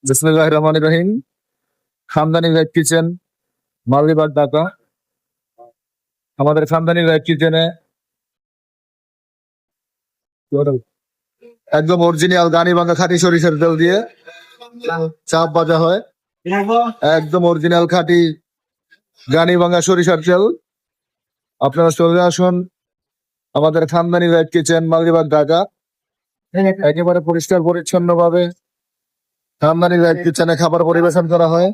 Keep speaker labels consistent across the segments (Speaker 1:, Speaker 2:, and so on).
Speaker 1: বিসমিল্লাহির রহমানির রহিম। খানদানি ভেজ কিচেন, মালদীবাগ, ঢাকা। আমাদের খানদানি ভেজ কিচেনে একদম অরিজিনাল গানিবাঙ্গা খাঁটি সরিষার তেল দিয়ে চাপ ভাজা হয়। একদম অরিজিনাল খাঁটি গানিবাঙ্গা সরিষার তেল। আপনারা চলে আসুন আমাদের খানদানি ভেজ কিচেন, মালদীবাগ, ঢাকা। একেবারে পরিষ্কার পরিচ্ছন্ন ভাবে খানদানি ভেজ কিচেনে খাবার পরিবেশন করা হয়।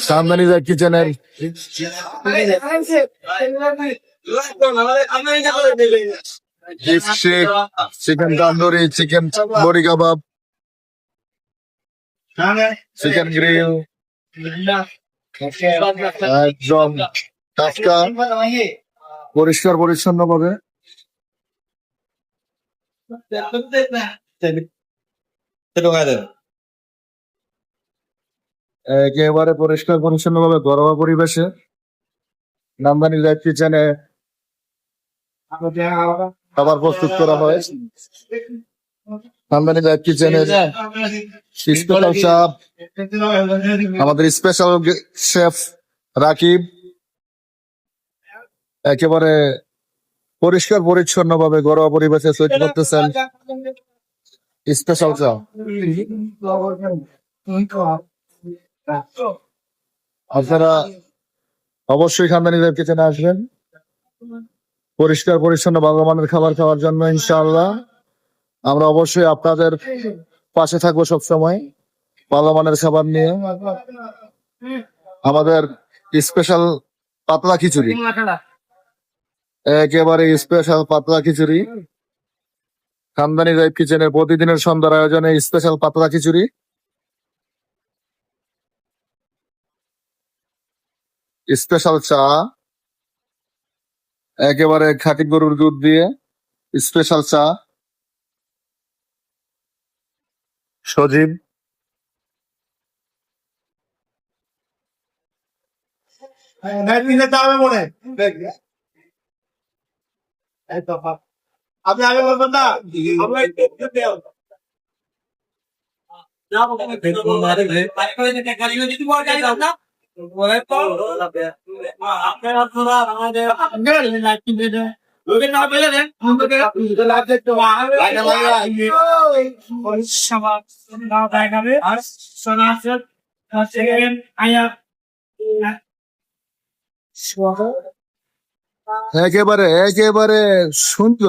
Speaker 1: খানদানি ভেজ কিচেনের চিকেন তন্দুরি, চিকেন বড়ি কাবাব, চিকেন গ্রিল, একদম টাটকা পরিষ্কার পরিচ্ছন্ন ভাবে একেবারে পরিষ্কার পরিচ্ছন্ন ভাবে ঘরোয়া পরিবেশে খানদানি ভেজ কিচেনে খাবার প্রস্তুত করা হয়। খানদানি ভেজ কিচেনের স্পেশাল চাপ আমাদের স্পেশাল শেফ রাকিব একেবারে পরিষ্কার পরিচ্ছন্ন ভাবে ঘরোয়া পরিবেশে তৈরি করতেছেন স্পেশাল চাপ। আপনারা অবশ্যই খানদানি ভেজ কিচেনে আসবেন পরিষ্কার পরিচ্ছন্ন ভালো মানের খাবার খাওয়ার জন্য। ইনশাআল্লাহ আমরা অবশ্যই আপনাদের পাশে থাকবো সবসময় ভালো মানের খাবার নিয়ে। আমাদের স্পেশাল পাতলা খিচুড়ি, একেবারে স্পেশাল পাতলা খিচুড়ি। খানদানি ভেজ কিচেনের প্রতিদিনের সন্ধ্যার আয়োজনে স্পেশাল পাতলা খিচুড়ি, স্পেশাল চা, একেবারে খাঁটি গরুর দুধ দিয়ে স্পেশাল চা, সজীব
Speaker 2: আপনি আগে বলবেন না
Speaker 1: একেবারে একেবারে সুন্দর।